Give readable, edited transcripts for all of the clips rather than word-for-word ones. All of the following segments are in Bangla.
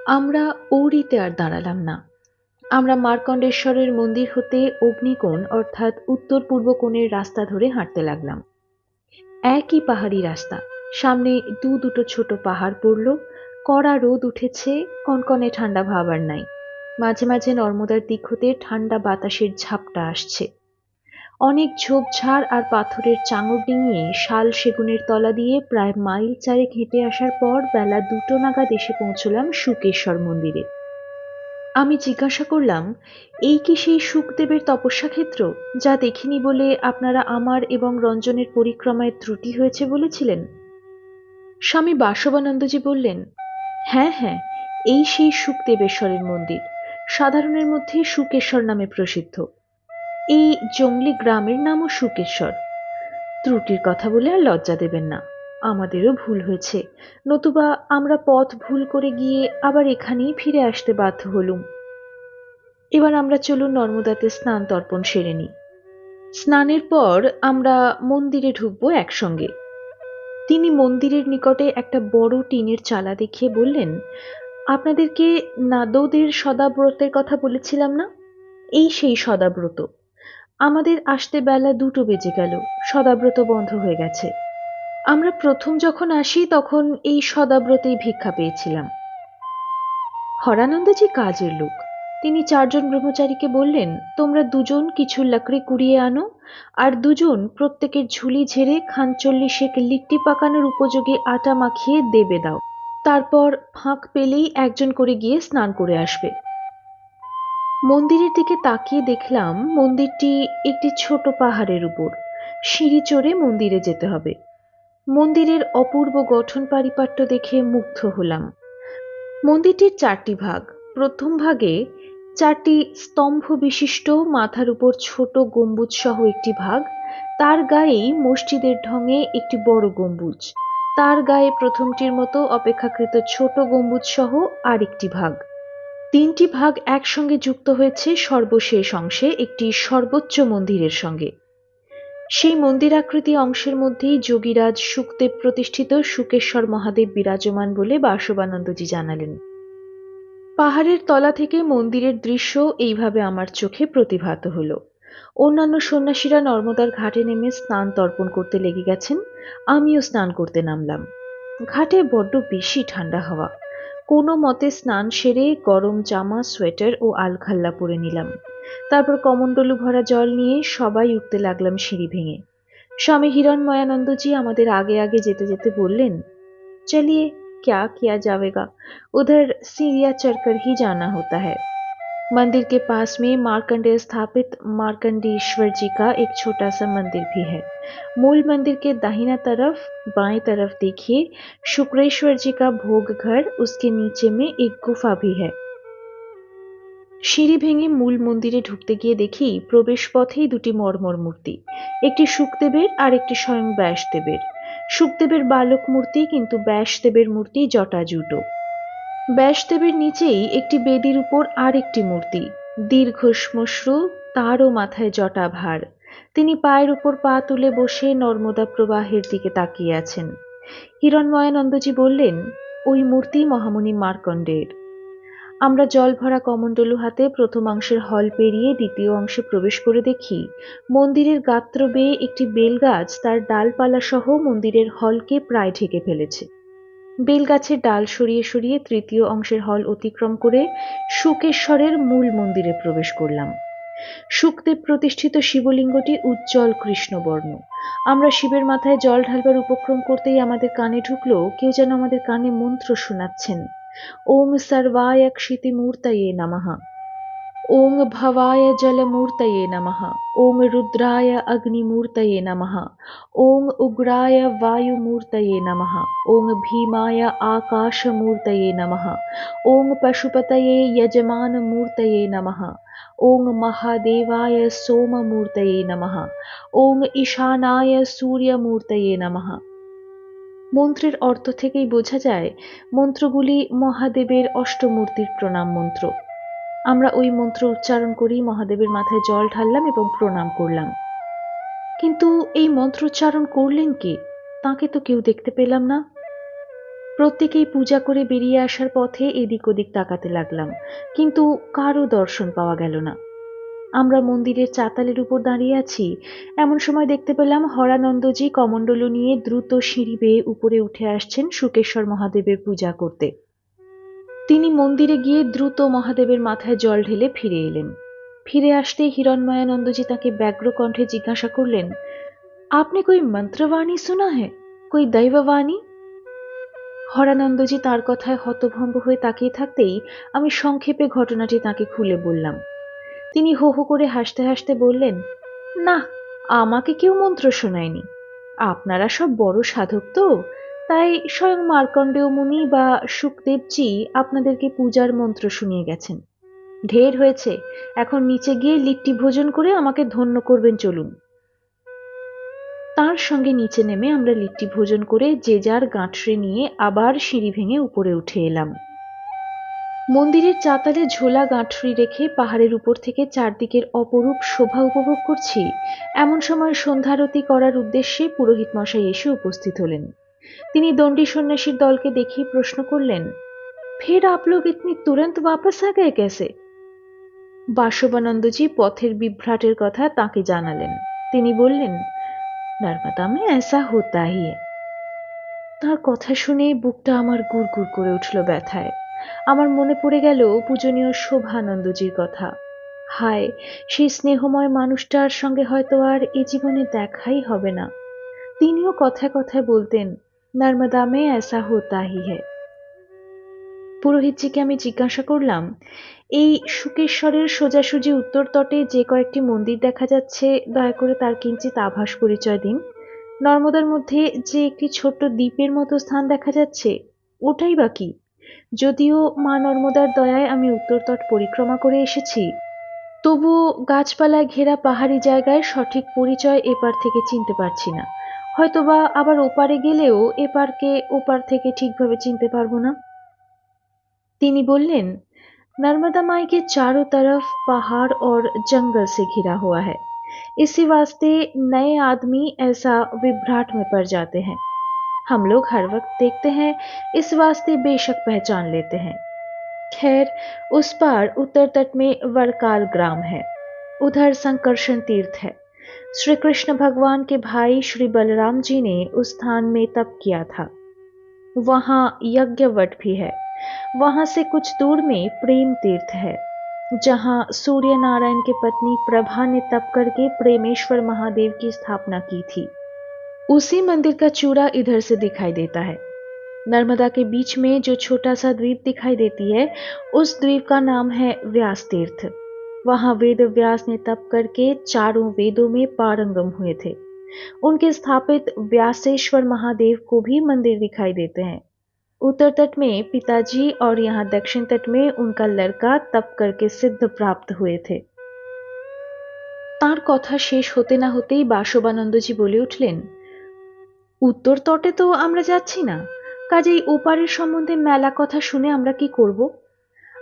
আমরা ওড়িতে আর দাঁড়ালাম না। আমরা মার্কণ্ডেশ্বরের মন্দির হতে অগ্নিকোণ অর্থাৎ উত্তর পূর্ব কোণের রাস্তা ধরে হাঁটতে লাগলাম। একই পাহাড়ি রাস্তা। সামনে দুটো ছোট পাহাড় পড়ল। কড়া রোদ উঠেছে, কনকনে ঠান্ডা ভাব আর নাই। মাঝে মাঝে নর্মদার দিক হতে ঠান্ডা বাতাসের ঝাপটা আসছে। অনেক ঝোপঝাড় আর পাথরের চাঙড় ডিঙিয়ে শাল সেগুনের তলা দিয়ে প্রায় মাইল চারেক হেঁটে আসার পর বেলা 2টো নাগাদ এসে পৌঁছলাম শুকেশ্বর মন্দিরে। আমি জিজ্ঞাসা করলাম, এই কি সেই শুকদেবের তপস্যা ক্ষেত্র, যা দেখিনি বলে আপনারা আমার এবং রঞ্জনের পরিক্রমায় ত্রুটি হয়েছে বলেছিলেন? স্বামী বাসবানন্দজি বললেন, হ্যাঁ হ্যাঁ, এই সেই শুকদেবেশ্বরের মন্দির। সাধারণের মধ্যে শুকেশ্বর নামে প্রসিদ্ধ। এই জংলি গ্রামের নামও শুকেশ্বর। ত্রুটির কথা বলে আর লজ্জা দেবেন না। আমাদেরও ভুল হয়েছে, নতুবা আমরা পথ ভুল করে গিয়ে আবার এখানেই ফিরে আসতে বাধ্য হলুম। এবার আমরা চলুন নর্মদাতে স্নান তর্পণ সেরে নিই। স্নানের পর আমরা মন্দিরে ঢুকবো একসঙ্গে। তিনি মন্দিরের নিকটে একটা বড় টিনের চালা দেখিয়ে বললেন, আপনাদেরকে নাদোদের সদাব্রতের কথা বলেছিলাম না? এই সেই সদাব্রত। আমাদের আসতে বেলা 2টো বেজে গেল, সদাব্রত বন্ধ হয়ে গেছে। আমরা প্রথম যখন আসি তখন এই সদাব্রতেই ভিক্ষা পেয়েছিলাম। হরানন্দজি কাজের লোক। তিনি 4জন ব্রহ্মচারীকে বললেন, তোমরা 2জন কিছু লাকড়ি কুড়িয়ে আনো, আর 2জন প্রত্যেকের ঝুলি ঝেড়ে 40 লিট্টি পাকানোর উপযোগী আটা মাখিয়ে দেবে দাও। তারপর ফাঁক পেলেই একজন করে গিয়ে স্নান করে আসবে। মন্দিরের দিকে তাকিয়ে দেখলাম মন্দিরটি একটি ছোট পাহাড়ের উপর। সিঁড়ি চড়ে মন্দিরে যেতে হবে। মন্দিরের অপূর্ব গঠন পারিপাট্য দেখে মুগ্ধ হলাম। মন্দিরটির 4টি ভাগ। প্রথম ভাগে 4টি স্তম্ভ বিশিষ্ট মাথার উপর ছোট গম্বুজ সহ একটি ভাগ, তার গায়েই মসজিদের ঢঙে একটি বড় গম্বুজ, তার গায়ে প্রথমটির মতো অপেক্ষাকৃত ছোট গম্বুজ সহ আরেকটি ভাগ। 3টি ভাগ একসঙ্গে যুক্ত হয়েছে সর্বশেষ অংশে একটি সর্বোচ্চ মন্দিরের সঙ্গে। সেই মন্দিরাকৃতি অংশের মধ্যেই যোগীরাজ শুকদেব প্রতিষ্ঠিত শুকেশ্বর মহাদেব বিরাজমান বলে বাসবানন্দজি জানালেন। পাহাড়ের তলা থেকে মন্দিরের দৃশ্য এইভাবে আমার চোখে প্রতিভাত হলো। অন্যান্য সন্ন্যাসীরা নর্মদার ঘাটে নেমে স্নান তর্পণ করতে লেগে গেছেন। আমিও স্নান করতে নামলাম। ঘাটে বড্ড বেশি ঠান্ডা হাওয়া। কোনো মতে স্নান সেরে গরম জামা, সোয়েটার ও আলখাল্লা পরে নিলাম। তারপর কমণ্ডলু ভরা জল নিয়ে সবাই উঠতে লাগলাম সিঁড়ি ভেঙে। স্বামী হিরণময়ানন্দজি আমাদের আগে আগে যেতে যেতে বললেন, चलिए, क्या किया जाएगा, उधर सीढ़ियां चढ़कर ही जाना होता है। मंदिर के पास में मार्कंडेय स्थापित मार्कंडेश्वर जी का एक छोटा सा मंदिर भी है। मूल मंदिर के दाहिना तरफ बाएं तरफ देखिए, शुक्रेश्वर जी का भोग घर, उसके नीचे में एक गुफा भी है। সিঁড়ি ভেঙে মূল মন্দিরে ঢুকতে গিয়ে দেখি প্রবেশ পথেই 2টি মর্মর মূর্তি, একটি শুকদেবের আর একটি স্বয়ং ব্যাসদেবের। শুকদেবের বালক মূর্তি, কিন্তু ব্যাসদেবের মূর্তি জটাজুটো। ব্যাসদেবের নিচেই একটি বেদির উপর আর একটি মূর্তি, দীর্ঘ শ্মশ্রু, তারও মাথায় জটা ভার। তিনি পায়ের উপর পা তুলে বসে নর্মদা প্রবাহের দিকে তাকিয়ে আছেন। হিরণময়ানন্দজি বললেন, ওই মূর্তি মহামুনি মার্কণ্ডেয়ের। আমরা জল ভরা কমণ্ডলু হাতে প্রথমাংশের হল পেরিয়ে দ্বিতীয় অংশে প্রবেশ করে দেখি মন্দিরের গাত্র বেয়ে একটি বেলগাছ তার ডালপালা সহ মন্দিরের হলকে প্রায় ঢেকে ফেলেছে। বেলগাছের ডাল সরিয়ে সরিয়ে তৃতীয় অংশের হল অতিক্রম করে শুকেশ্বরের মূল মন্দিরে প্রবেশ করলাম। শুকদেব প্রতিষ্ঠিত শিবলিঙ্গটি উজ্জ্বল কৃষ্ণবর্ণ। আমরা শিবের মাথায় জল ঢালবার উপক্রম করতেই আমাদের কানে ঢুকলো কেউ যেন আমাদের কানে মন্ত্র শোনাচ্ছেন। ওং সর্বায় ক্ষিতিমূর্তয়ে নমঃ, ওং ভবায় জলমূর্তয়ে নমঃ, ওং রুদ্রায় অগ্নিমূর্তয়ে নমঃ, ওং উগ্রায় বায়ুমূর্তয়ে নমঃ, ওং ভীমায় আকাশমূর্তয়ে নমঃ, ওং পশুপতয়ে যজমানমূর্তয়ে নমঃ, ওং মহাদেবায় সোমমূর্তয়ে নমঃ, ওং ঈশানায় সূর্যমূর্তয়ে নমঃ। মন্ত্রের অর্থ থেকেই বোঝা যায় মন্ত্রগুলি মহাদেবের অষ্টমূর্তির প্রণাম মন্ত্র। আমরা ওই মন্ত্র উচ্চারণ করেই মহাদেবের মাথায় জল ঢাললাম এবং প্রণাম করলাম। কিন্তু এই মন্ত্র উচ্চারণ করলেন কে? তাকে তো কেউ দেখতে পেলাম না। প্রত্যেকেই পূজা করে বেরিয়ে আসার পথে এদিক ওদিক তাকাতে লাগলাম, কিন্তু কারো দর্শন পাওয়া গেল না। আমরা মন্দিরের চাতালের উপর দাঁড়িয়ে আছি, এমন সময় দেখতে পেলাম হরানন্দজি কমণ্ডলু নিয়ে দ্রুত সিঁড়ি বেয়ে উপরে উঠে আসছেন শুকেশ্বর মহাদেবের পূজা করতে। তিনি মন্দিরে গিয়ে দ্রুত মহাদেবের মাথায় জল ঢেলে ফিরে এলেন। ফিরে আসতে হিরণময়ানন্দজি তাকে ব্যগ্র কণ্ঠে জিজ্ঞাসা করলেন, আপনি কোই মন্ত্রবাণী শোনা হ্যাঁ, কোই দৈববাণী? হরানন্দজি তার কথায় হতভম্ব হয়ে তাকিয়ে থাকতেই আমি সংক্ষেপে ঘটনাটি তাকে খুলে বললাম। তিনি হো হো করে হাসতে হাসতে বললেন, না, আমাকে কেউ মন্ত্র শোনায়নি। আপনারা সব বড় সাধক তো, তাই স্বয়ং মার্কণ্ডেয় মুনি বা শুকদেবজি আপনাদেরকে পূজার মন্ত্র শুনিয়ে গেছেন। ঢের হয়েছে, এখন নিচে গিয়ে লিট্টি ভোজন করে আমাকে ধন্য করবেন, চলুন। তার সঙ্গে নিচে নেমে আমরা লিট্টি ভোজন করে যে যার গাঁটরে নিয়ে আবার সিঁড়ি ভেঙে উপরে উঠে এলাম। মন্দিরের চাতালে ঝোলা গাঁঠরি রেখে পাহাড়ের উপর থেকে চারদিকের অপরূপ শোভা উপভোগ করছি, এমন সময় সন্ধ্যারতি করার উদ্দেশ্যে পুরোহিত মশাই এসে উপস্থিত হলেন। তিনি দণ্ডী সন্ন্যাসীর দলকে দেখেই প্রশ্ন করলেন, ফের আপ লোগ ইতনি তুরন্ত वापस आ गए कैसे? বাসবানন্দজি পথের বিভ্রাটের কথা তাকে জানালেন। তিনি বললেন, নর্মদা में ऐसा होता ही है। তার কথা শুনে বুকটা আমার গুড়গুড় করে উঠল ব্যথায়। আমার মনে পড়ে গেল পূজনীয় শোভানন্দজির কথা। হায়, সেই স্নেহময় মানুষটার সঙ্গে হয়তো আর এ জীবনে দেখাই হবে না। তিনিও কথায় কথায় বলতেন, নর্মদা মে ऐसा होता ही है। পুরোহিতজিকে আমি জিজ্ঞাসা করলাম, এই শুকেশ্বরের সোজাসুজি উত্তর তটে যে কয়েকটি মন্দির দেখা যাচ্ছে, দয়া করে তার কিঞ্চিৎ আভাস পরিচয় দিন। নর্মদার মধ্যে যে একটি ছোট্ট দ্বীপের মতো স্থান দেখা যাচ্ছে, ওটাই বা কি? যদিও মা নর্মদার দয়ায় আমি উত্তর তট পরিক্রমা করে এসেছি, তবুও গাছপালায় ঘেরা পাহাড়ি জায়গায় সঠিক পরিচয় এপার থেকে চিনতে পারছি না। হয়তোবা আবার ওপারে গেলেও এপারকে ওপার থেকে ঠিকভাবে চিনতে পারবো না। তিনি বললেন, नर्मदा माई के चारों तरफ पहाड़ और जंगल से घिरा हुआ है, इसी वास्ते नए आदमी ऐसा विभ्राट में पड़ जाते हैं। हम लोग हर वक्त देखते हैं, इस वास्ते बेशक पहचान लेते हैं। खैर, उस पार उत्तर तट में वरकाल ग्राम है, उधर संकर्षण तीर्थ है। श्री कृष्ण भगवान के भाई श्री बलराम जी ने उस स्थान में तप किया था। वहां यज्ञवट भी है। वहां से कुछ दूर में प्रेम तीर्थ है, जहां सूर्य नारायण की पत्नी प्रभा ने तप करके प्रेमेश्वर महादेव की स्थापना की थी। उसी मंदिर का चूड़ा इधर से दिखाई देता है। नर्मदा के बीच में जो छोटा सा द्वीप दिखाई देती है, उस द्वीप का नाम है व्यास तीर्थ। वहां वेद व्यास ने तप करके चारों वेदों में पारंगम हुए थे। उनके स्थापित व्यासेश्वर महादेव को भी मंदिर दिखाई देते हैं। उत्तर तट में पिताजी और यहाँ दक्षिण तट में उनका लड़का तप करके सिद्ध प्राप्त हुए थे। তার কথা শেষ হতে না হতেই বাসবানন্দজি বলে উঠলেন, উত্তর তটে তো আমরা যাচ্ছি না, কাজেই ওপারের সম্বন্ধে মেলা কথা শুনে আমরা কি করব?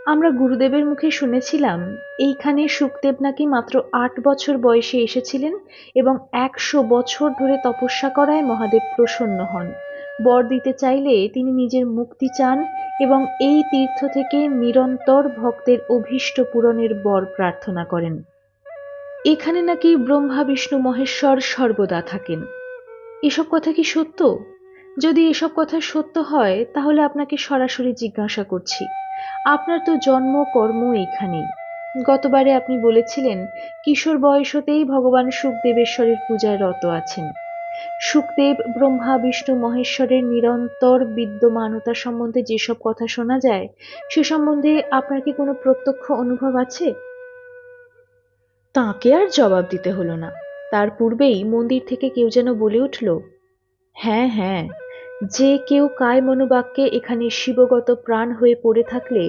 আমরা গুরুদেবের মুখে শুনেছিলাম, এইখানে শুকদেব নাকি মাত্র 8 বছর বয়সে এসেছিলেন এবং 100 বছর ধরে তপস্যা করায় মহাদেব প্রসন্ন হন। বর দিতে চাইলে তিনি নিজের মুক্তি চান এবং এই তীর্থ থেকে নিরন্তর ভক্তের অভীষ্ট পূরণের বর প্রার্থনা করেন। এখানে নাকি ব্রহ্মা বিষ্ণু মহেশ্বর সর্বদা থাকেন। এসব কথা কি সত্য? যদি এসব কথা সত্য হয়, তাহলে আপনাকে সরাসরি জিজ্ঞাসা করছি, আপনার তো জন্ম কর্ম এইখানেই। গতবারে আপনি বলেছিলেন কিশোর বয়স হতেই ভগবান শুকদেবেশ্বরের পূজায় রত আছেন। শুকদেব ব্রহ্মা বিষ্ণু মহেশ্বরের নিরন্তর বিদ্যমানতা সম্বন্ধে যেসব কথা শোনা যায়, সে সম্বন্ধে আপনার কি কোনো প্রত্যক্ষ অনুভব আছে? তাকে আর জবাব দিতে হলো না। তার পূর্বেই মন্দির থেকে কেউ যেন বলে উঠল, হ্যাঁ হ্যাঁ, যে কেউ কায় মনোবাক্যে এখানে শিবগত প্রাণ হয়ে পড়ে থাকলে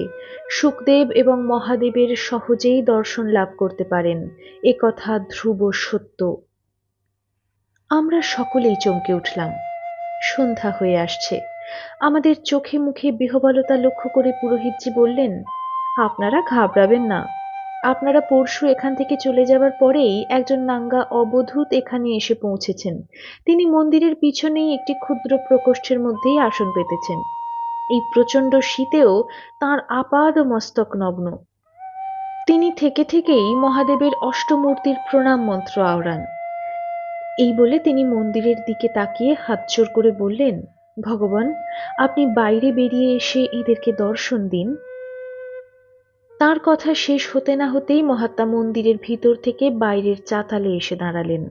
শুকদেব এবং মহাদেবের সহজেই দর্শন লাভ করতে পারেন, এ কথা ধ্রুব সত্য। আমরা সকলেই চমকে উঠলাম। সন্ধ্যা হয়ে আসছে। আমাদের চোখে মুখে বিহ্বলতা লক্ষ্য করে পুরোহিতজি বললেন, আপনারা ঘাবড়াবেন না। আপনারা পরশু এখান থেকে চলে যাবার পরেই একজন নাঙ্গা অবধূত এখানে এসে পৌঁছেছেন। তিনি মন্দিরের পিছনেই একটি ক্ষুদ্র প্রকোষ্ঠের মধ্যেই আসন পেতেছেন। এই প্রচণ্ড শীতেও তাঁর আপাদ মস্তক নগ্ন। তিনি থেকে থেকেই মহাদেবের অষ্টমূর্তির প্রণাম মন্ত্র আওড়ান। এই বলে তিনি মন্দিরের দিকে তাকিয়ে হাতজোড় করে বললেন, ভগবান, আপনি বাইরে বেরিয়ে এসে এদেরকে দর্শন দিন। তার কথা শেষ হতে না হতেই মহাত্মা মন্দিরের ভিতর থেকে বাইরের চাতালে এসে দাঁড়ালেন।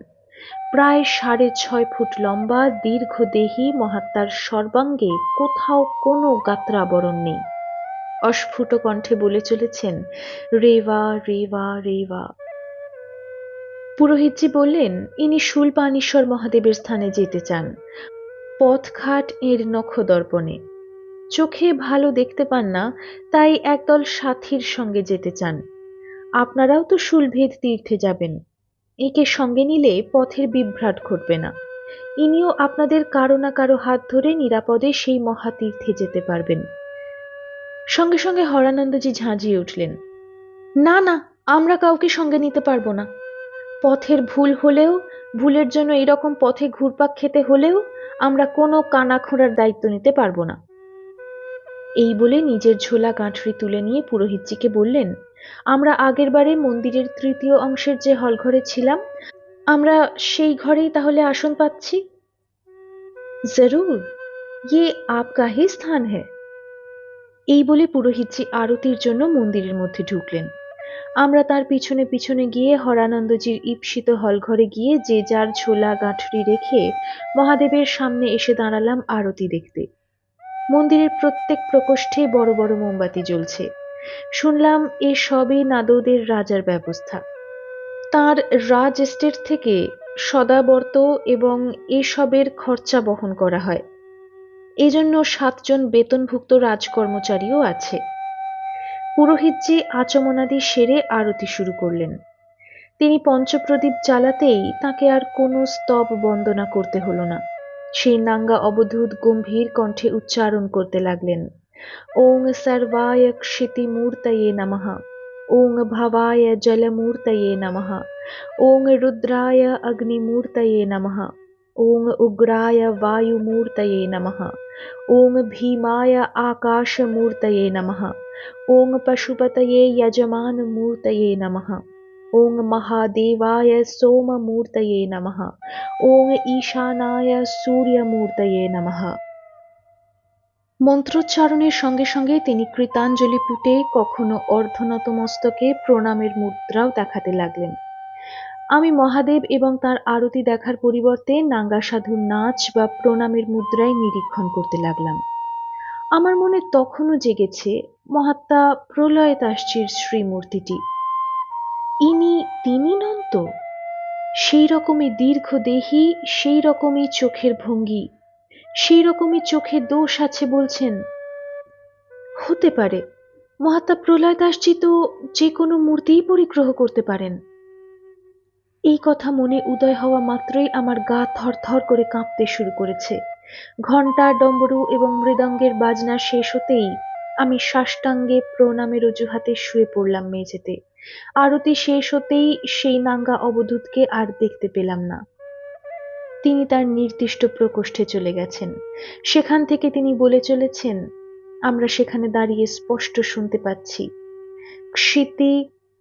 প্রায় 6.5 ফুট লম্বা দীর্ঘদেহী মহাত্মার সর্বাঙ্গে কোথাও কোনো গাত্রাবরণ নেই। অস্ফুট কণ্ঠে বলে চলেছেন, রেবা রেবা রেবা। পুরোহিতজি বললেন, ইনি শূলপাণীশ্বর মহাদেবের স্থানে যেতে চান, পথঘাট এর নখদর্পণে। চোখে ভালো দেখতে পান না, তাই একদল সাথীর সঙ্গে যেতে চান। আপনারাও তো শূলভেদ তীর্থে যাবেন, একে সঙ্গে নিলে পথের বিভ্রাট ঘটবে না। ইনিও আপনাদের কারো না কারো হাত ধরে নিরাপদে সেই মহাতীর্থে যেতে পারবেন। সঙ্গে সঙ্গে হরানন্দজি ঝাঁঝিয়ে উঠলেন, না না, আমরা কাউকে সঙ্গে নিতে পারবো না। পথের ভুল হলেও, ভুলের জন্য এরকম পথে ঘুরপাক খেতে হলেও আমরা কোনো কানাখোঁড়ার দায়িত্ব নিতে পারবো না। এই বলে নিজের ঝোলা গাঁঠরি তুলে নিয়ে পুরোহিতজিকে বললেন, আমরা আগেরবারে মন্দিরের তৃতীয় অংশের যে হলঘরে ছিলাম, আমরা সেই ঘরেই তাহলে আসন পাচ্ছি। জরুর, ইয়ে আপকা হি স্থান হ্যায়। এই বলে পুরোহিতজি আরতির জন্য মন্দিরের মধ্যে ঢুকলেন। আমরা তার পিছনে পিছনে গিয়ে হরানন্দজির ঈপ্সিত হলঘরে গিয়ে যে যার ঝোলা গাঁঠরি রেখে মহাদেবের সামনে এসে দাঁড়ালাম আরতি দেখতে। মন্দিরের প্রত্যেক প্রকোষ্ঠে বড় বড় মোমবাতি জ্বলছে। শুনলাম এ সবই নাদোদের রাজার ব্যবস্থা। তার রাজ এস্টেট থেকে সদাবর্ত এবং এসবের খরচা বহন করা হয়। এজন্য 7 জন বেতনভুক্ত রাজকর্মচারীও আছে। পুরোহিতজি আচমনাদি সেরে আরতি শুরু করলেন। তিনি পঞ্চপ্রদীপ জ্বালাতেই তাকে আর কোনো স্তব বন্দনা করতে হলো না। সেই নাঙ্গা অবধূত গম্ভীর কণ্ঠে উচ্চারণ করতে লাগলেন, ওং সর্বায় ক্ষিতিমূর্তয়ে নমঃ, ওং ভাবায় জলমূর্তয়ে নমঃ, ওং রুদ্রায় অগ্নিমূর্তয়ে নমঃ, ওং উগ্রায় বায়ুমূর্তয়ে নমঃ, ওং ভীমায় আকাশমূর্তয়ে নমঃ, ওং পশুপতয়ে যজমানমূর্তয়ে নমঃ, ওং মহাদেবায় সোমমূর্তয়ে নমঃ, ওং ঈশানায় সূর্যমূর্তয়ে নমঃ। মন্ত্রোচ্চারণের সঙ্গে সঙ্গে তিনি কৃতাঞ্জলি পুটে কখনো অর্ধনত মস্তকে প্রণামের মুদ্রাও দেখাতে লাগলেন। আমি মহাদেব এবং তার আরতি দেখার পরিবর্তে নাঙ্গা সাধুর নাচ বা প্রণামের মুদ্রায় নিরীক্ষণ করতে লাগলাম। আমার মনে তখনও জেগেছে মহাত্মা প্রলয়তাশ্চীর শ্রীমূর্তিটি। তিনি নন তো? সেই রকমই দীর্ঘদেহী, সেই রকমই চোখের ভঙ্গি, সেই রকমই চোখে দোষ আছে বলছেন। হতে পারে মহাত্মা প্রলয়দাসজি তো যে কোনো মূর্তিই পরিগ্রহ করতে পারেন। এই কথা মনে উদয় হওয়া মাত্রই আমার গা থরথর করে কাঁপতে শুরু করেছে। ঘণ্টা, ডম্বরু এবং মৃদঙ্গের বাজনা শেষ হতেই আমি সাষ্টাঙ্গে প্রণামের অজুহাতে শুয়ে পড়লাম মেঝেতে। আরতি শেষ হতেই সেই নাঙ্গা অবধূতকে আর দেখতে পেলাম না। তিনি তার নির্দিষ্ট প্রকোষ্ঠে চলে গেছেন। সেখান থেকে তিনি বলে চলেছেন, আমরা সেখানে দাঁড়িয়ে স্পষ্ট শুনতে পাচ্ছি, ক্ষিতি,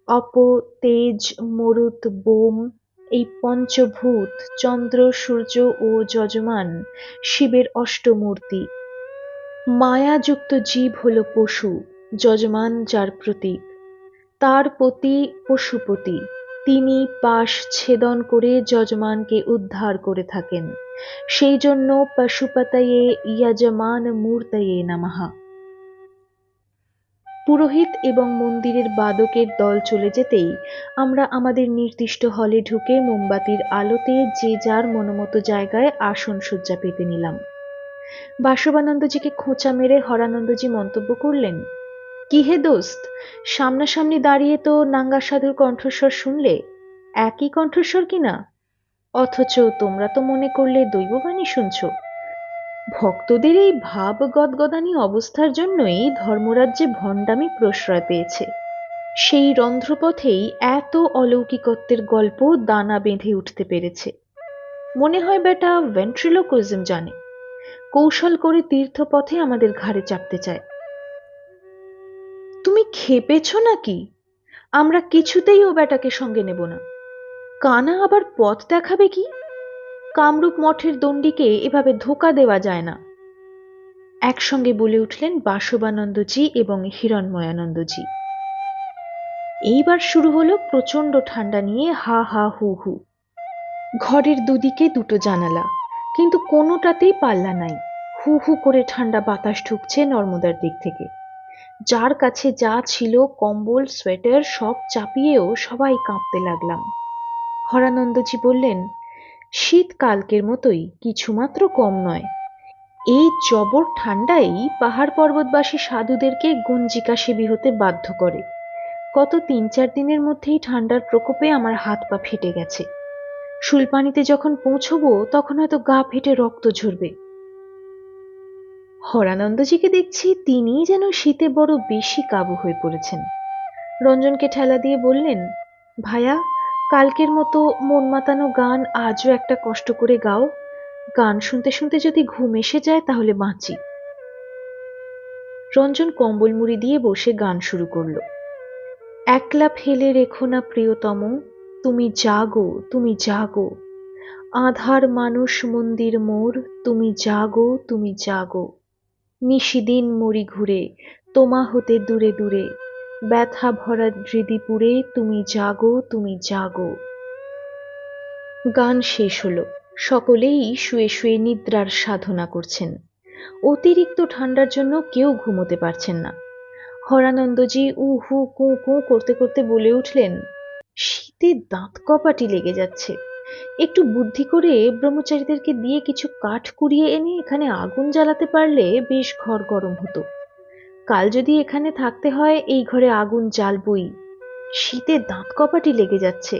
অপ, তেজ, মরুত, বোম, এই পঞ্চভূত চন্দ্র, সূর্য ও যজমান শিবের অষ্টমূর্তি। মায়াযুক্ত জীব হল পশু, যজমান যার প্রতীক। তার পতি পশুপতি, তিনি পাশ ছেদন করে যজমানকে উদ্ধার করে থাকেন। সেই জন্য পশুপতয়ে যজমান মূর্তয়ে নমঃ। পুরোহিত এবং মন্দিরের বাদকের দল চলে যেতেই আমরা আমাদের নির্দিষ্ট হলে ঢুকে মোমবাতির আলোতে যে যার মনোমতো জায়গায় আসন সজ্জা পেতে নিলাম। বাসবানন্দজিকে খোঁচা মেরে হরানন্দজি মন্তব্য করলেন, কি হে দোস্ত, সামনাসামনি দাঁড়িয়ে তো নাঙ্গা সাধুর কণ্ঠস্বর শুনলে, একই কণ্ঠস্বর কিনা, অথচ তোমরা তো মনে করলে দৈববাণী শুনছ। ভক্তদের এই ভাব গদগদানি অবস্থার জন্যই ধর্মরাজ্যে ভণ্ডামি প্রশ্রয় পেয়েছে। সেই রন্ধ্রপথেই এত অলৌকিকত্বের গল্প দানা বেঁধে উঠতে পেরেছে। মনে হয় বেটা ভেন্ট্রিলোকুইজম জানে। কৌশল করে তীর্থপথে আমাদের ঘাড়ে চাপতে চায়। তুমি খেপেছ নাকি? আমরা কিছুতেই ও বেটাকে সঙ্গে নেব না। কানা আবার পথ দেখাবে কি? কামরূপ মঠের দণ্ডিকে এভাবে ধোকা দেওয়া যায় না। একসঙ্গে বলে উঠলেন বাসবানন্দজি এবং হিরণময়ানন্দজি। এইবার শুরু হলো প্রচন্ড ঠান্ডা নিয়ে হা হা হু হু। ঘরের দুদিকে দুটো জানালা, কিন্তু কোনোটাতেই পাল্লা নাই। হু হু করে ঠান্ডা বাতাস ঢুকছে নর্মদার দিক থেকে। যার কাছে যা ছিল কম্বল সোয়েটার সব চাপিয়েও সবাই কাঁপতে লাগলাম। হরানন্দজি বললেন, শীত কালকের মতোই, কিছুমাত্র কম নয়। এই জবর ঠান্ডাই পাহাড় পর্বতবাসী সাধুদেরকে গঞ্জিকাসেবী হতে বাধ্য করে। গত ৩-৪ দিনের মধ্যেই ঠান্ডার প্রকোপে আমার হাত পা ফেটে গেছে। শুলপানিতে যখন পৌঁছবো তখন হয়তো গা ফেটে রক্ত ঝরবে। হরানন্দজিকে দেখছি তিনিই যেন শীতে বড় বেশি কাবু হয়ে পড়েছেন। রঞ্জনকে ঠেলা দিয়ে বললেন, ভায়া, কালকের মতো মন মাতানো গান আজও একটা কষ্ট করে গাও। গান শুনতে শুনতে যদি ঘুম এসে যায় তাহলে বাঁচি। রঞ্জন কম্বল মুড়ি দিয়ে বসে গান শুরু করলো। একলা ফেলে রেখো না প্রিয়তম, তুমি জাগো, তুমি জাগো। আধার মানুষ মন্দির মোর, তুমি জাগো, তুমি জাগো। নিশিদিন মরি ঘুরে, তোমা হতে দূরে দূরে। ব্যথা ভরা হৃদিপুরে, তুমি জাগো, তুমি জাগো। গান শেষ হলো। সকলেই শুয়ে শুয়ে নিদ্রার সাধনা করছেন। অতিরিক্ত ঠান্ডার জন্য কেউ ঘুমোতে পারছেন না। হরানন্দজি উহু কু কু করতে করতে বলে উঠলেন, শীতে দাঁত কপাটি লেগে যাচ্ছে। একটু বুদ্ধি করে ব্রহ্মচারীদেরকে দিয়ে কিছু কাঠ কুড়িয়ে এনে এখানে আগুন জ্বালাতে পারলে বেশ ঘর গরম হতো। কাল যদি এখানে থাকতে হয় এই ঘরে আগুন জ্বালবই। শীতে দাঁত কপাটি লেগে যাচ্ছে।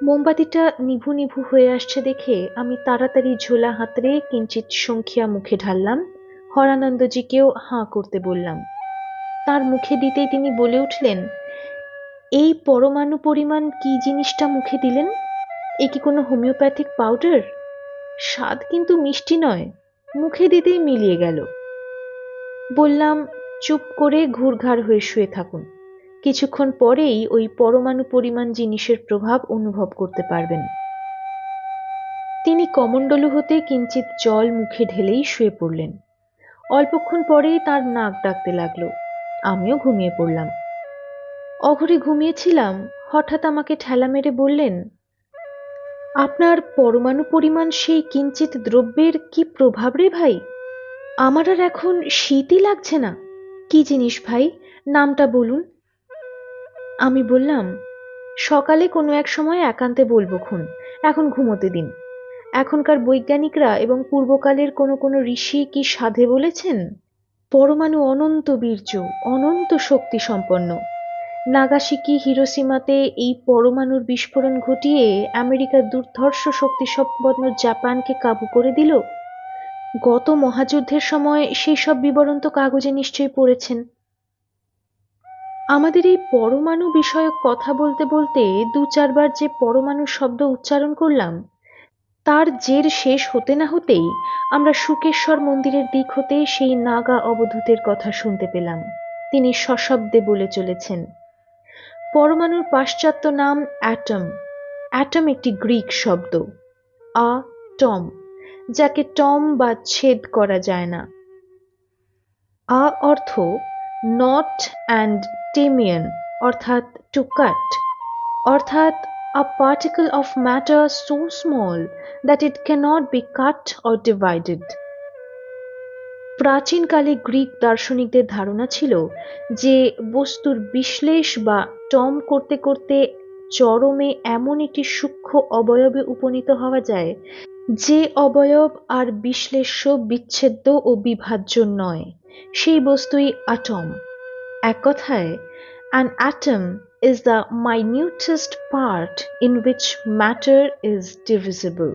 মোমবাতিটা নিভু নিভু হয়ে আসছে দেখে আমি তাড়াতাড়ি ঝোলা হাতড়ে কিঞ্চিৎ সংখিয়া মুখে ঢাললাম। হরানন্দজিকেও হাঁ করতে বললাম। তার মুখে দিতেই তিনি বলে উঠলেন, এই পরমাণু পরিমাণ কি জিনিসটা মুখে দিলেন? এ কি কোনো হোমিওপ্যাথিক পাউডার? স্বাদ কিন্তু মিষ্টি নয়, মুখে দিতেই মিলিয়ে গেল। বললাম, চুপ করে ঘুরঘাড় হয়ে শুয়ে থাকুন। কিছুক্ষণ পরেই ওই পরমাণু পরিমাণ জিনিসের প্রভাব অনুভব করতে পারবেন। তিনি কমণ্ডলু হতে কিঞ্চিৎ জল মুখে ঢেলেই শুয়ে পড়লেন। অল্পক্ষণ পরেই তার নাক ডাকতে লাগলো। আমিও ঘুমিয়ে পড়লাম। অঘরে ঘুমিয়েছিলাম, হঠাৎ আমাকে ঠেলা মেরে বললেন, আপনার পরমাণু পরিমাণ সেই কিঞ্চিৎ দ্রব্যের কি প্রভাব রে ভাই? আমার আর এখন শীতই লাগছে না। কি জিনিস ভাই, নামটা বলুন। আমি বললাম, সকালে কোনো এক সময় একান্তে বলবো খুন, এখন ঘুমোতে দিন। এখনকার বৈজ্ঞানিকরা এবং পূর্বকালের কোনো কোনো ঋষি কি সাধে বলেছেন, পরমাণু অনন্ত বীর্য, অনন্ত শক্তি সম্পন্ন। নাগাসাকি হিরোশিমাতে এই পরমাণুর বিস্ফোরণ ঘটিয়ে আমেরিকার দুর্ধর্ষ শক্তি সম্পন্ন জাপানকে কাবু করে দিল। গত মহাযুদ্ধের সময় সেই সব বিবরণ তো কাগজে নিশ্চয়ই পড়েছেন। আমাদের এই পরমাণু বিষয়ক কথা বলতে বলতে ২-৪ বার যে পরমাণু শব্দ উচ্চারণ করলাম, তার জের শেষ হতে না হতেই আমরা শুকেশ্বর মন্দিরের দিক হতে সেই নাগা অবধূতের কথা শুনতে পেলাম। তিনি সশব্দে বলে চলেছেন, পরমাণুর পাশ্চাত্য নাম অ্যাটম। অ্যাটম একটি গ্রিক শব্দ, টম, যাকে টম বা ছেদ করা যায় না। অর্থ নট অ্যান্ড টেমিয়ান, অর্থাৎ টু কাট, অর্থাৎ a particle of matter so small that it cannot be cut or divided. প্রাচীনকালে গ্রিক দার্শনিকদের ধারণা ছিল যে বস্তুর বিশ্লেষ বা টম করতে করতে চরমে এমন একটি সূক্ষ্ম অবয়বে উপনীত হওয়া যায় যে অবয়ব আর বিশ্লেষ্য, বিচ্ছেদ্য ও বিভাজ্য নয়, সেই বস্তুই অ্যাটম। এক কথায়, an atom is the minutest part in which matter is divisible.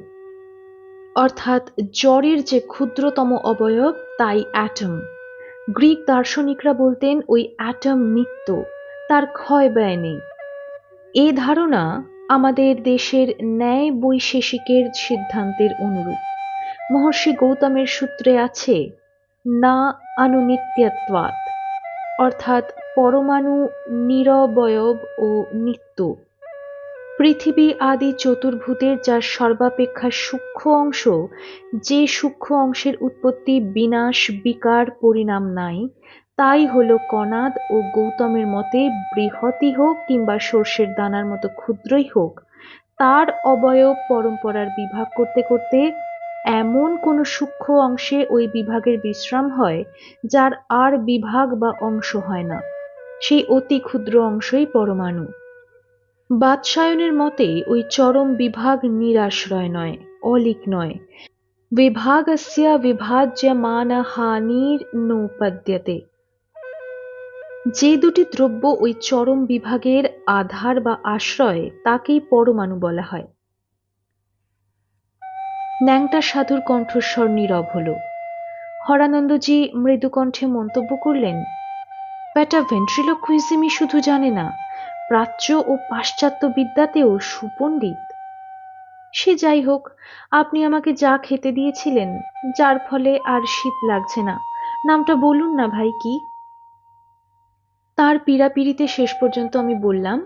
অর্থাৎ জড়ের যে ক্ষুদ্রতম অবয়ব তাই অ্যাটম। গ্রিক দার্শনিকরা বলতেন ওই অ্যাটম নিত্য, তার ক্ষয় ব্যয় নেই। এ ধারণা আমাদের দেশের ন্যায় বৈশেষিকের সিদ্ধান্তের অনুরূপ। মহর্ষি গৌতমের সূত্রে আছে না আনুনিত্যত্বাৎ, অর্থাৎ পরমাণু নিরবয়ব ও নিত্য। পৃথিবী আদি চতুর্ভূতের যার সর্বাপেক্ষা সূক্ষ্ম অংশ, যে সূক্ষ্ম অংশের উৎপত্তি বিনাশ বিকার পরিণাম নাই, তাই হল কণাদ ও গৌতমের মতে বৃহৎই হোক কিংবা সর্ষের দানার মতো ক্ষুদ্রই হোক, তার অবয়ব পরম্পরার বিভাগ করতে করতে এমন কোনো সূক্ষ্ম অংশে ওই বিভাগের বিশ্রাম হয় যার আর বিভাগ বা অংশ হয় না, সেই অতি ক্ষুদ্র অংশই পরমাণু। বাৎসায়নের মতে ওই চরম বিভাগ নিরাশ্রয় নয়, অলিক নয়। বিভাগস্য বিভাজ্যমান হানির নোপদ্যতে। যে দুটি দ্রব্য ওই চরম বিভাগের আধার বা আশ্রয়, তাকেই পরমাণু বলা হয়। ন্যাংটা সাধুর কণ্ঠস্বর নীরব হল। হরানন্দজি মৃদুকণ্ঠে মন্তব্য করলেন, ব্যাটা ভেন্ট্রিলোকুইজমই শুধু জানে না, প্রাচ্য ও পাশ্চাত্য বিদ্যাতেও সুপণ্ডিত। সে যাই হোক, আপনি আমাকে যা খেতে দিয়েছিলেন, যার ফলে আর শীত লাগছে না, নামটা বলুন না ভাই, কি? তার পীড়াপিড়িতে শেষ পর্যন্ত আমি বললাম,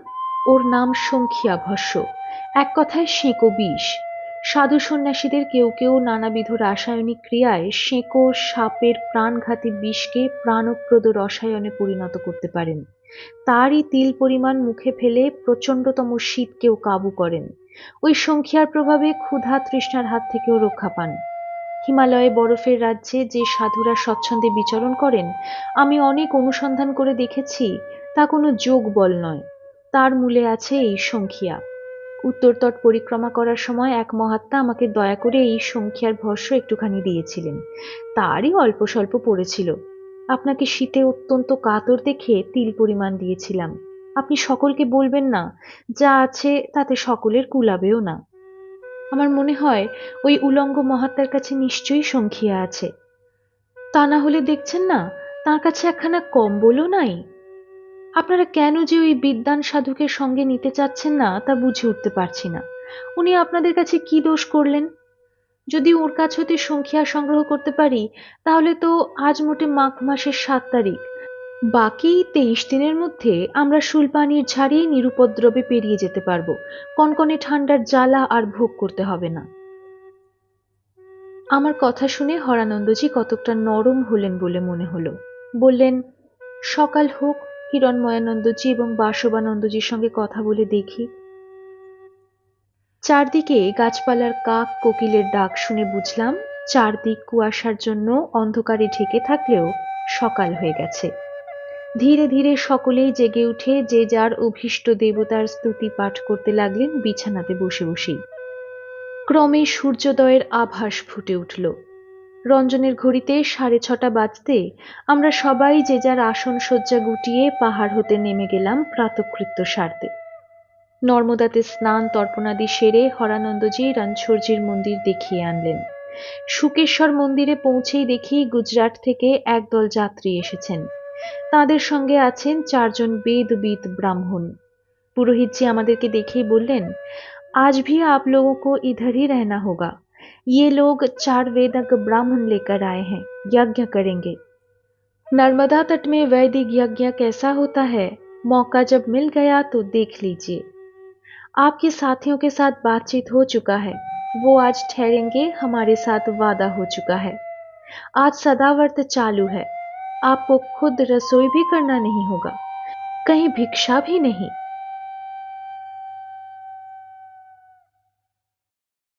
ওর নাম সংখ্যা ভস্য, এক কথায় সেঁকো বিষ। সাধু সন্ন্যাসীদের কেউ কেউ নানাবিধ রাসায়নিক ক্রিয়ায় সেঁকো সাপের প্রাণঘাতী বিষকে প্রাণপ্রদ রসায়নে পরিণত করতে পারেন। তারই তিল পরিমাণ মুখে ফেলে প্রচণ্ডতম শীতকেও কাবু করেন। ওই সংখ্যার প্রভাবে ক্ষুধা তৃষ্ণার হাত থেকেও রক্ষা পান। হিমালয়ে বরফের রাজ্যে যে সাধুরা স্বচ্ছন্দে বিচরণ করেন, আমি অনেক অনুসন্ধান করে দেখেছি তা কোনো যোগ বল নয়, তার মূলে আছে এই সংখ্যা। উত্তরতট পরিক্রমা করার সময় এক মহাত্মা আমাকে দয়া করে এই সংখ্যার ভস্য একটুখানি দিয়েছিলেন, তারই অল্প স্বল্প পড়েছিল। আপনাকে শীতে অত্যন্ত কাতর দেখে তিল পরিমাণ দিয়েছিলাম। আপনি সকলকে বলবেন না, যা আছে তাতে সকলের কুলাবেও না। আমার মনে হয় ওই উলঙ্গ মহাত্মার কাছে নিশ্চয়ই সংখ্যা আছে। তা না হলে দেখছেন না, তার কাছে একখানা কম্বলও নাই। আপনারা কেন যে ওই বিদ্বান সাধুকে সঙ্গে নিতে চাচ্ছেন না তা বুঝে উঠতে পারছি না। উনি আপনাদের কাছে কি দোষ করলেন? যদি ওর কাছ হতে সংখ্যা সংগ্রহ করতে পারি, তাহলে তো আজ মোটে মাঘ মাসের 7 তারিখ, বাকি 23 দিনের মধ্যে আমরা শুলপানির ঝাড়িয়ে নিরুপদ্রবে পেরিয়ে যেতে পারবো। কনকনে ঠান্ডার জ্বালা আর ভোগ করতে হবে না। আমার কথা শুনে হরানন্দজি কতকটা নরম হলেন বলে মনে হলো। বললেন, সকাল হোক, হিরণময়ানন্দজি এবং বাসবানন্দজির সঙ্গে কথা বলে দেখি। চারদিকে গাছপালার কাক কোকিলের ডাক শুনে বুঝলাম চারদিক কুয়াশার জন্য অন্ধকারে ঢেকে থাকলেও সকাল হয়ে গেছে। ধীরে ধীরে সকলেই জেগে উঠে যে যার অভীষ্ট দেবতার স্তুতি পাঠ করতে লাগলেন বিছানাতে বসে বসেই। ক্রমে সূর্যোদয়ের আভাস ফুটে উঠল। রঞ্জনের ঘড়িতে 6:30 বাজতে আমরা সবাই যে যার আসন সজ্জা গুটিয়ে পাহাড় হতে নেমে গেলাম প্রাতকৃত্য সারতে। নর্মদাতে স্নান তর্পণাদি সেরে হরানন্দজি রণছোড়জির মন্দির দেখিয়ে আনলেন। শুকেশ্বর মন্দিরে পৌঁছেই দেখি গুজরাট থেকে একদল যাত্রী এসেছেন। তাদের সঙ্গে আছেন 4 জন वेदविद ब्राह्मण। पुरोहित जी আমাদেরকে দেখেই বললেন, आज भी आप लोगों को इधर ही रहना होगा। ये लोग 4 वेदज्ञ ब्राह्मण लेकर आए हैं, यज्ञ करेंगे। नर्मदा तट में वैदिक यज्ञ कैसा होता है, मौका जब मिल गया तो देख लीजिए। आपके साथियों के साथ बातचीत हो चुका है, वो आज ठहरेंगे, हमारे साथ वादा हो चुका है। आज सदाव्रत चालू है, आपको खुद रसोई भी करना नहीं होगा, कहीं भिक्षा भी नहीं।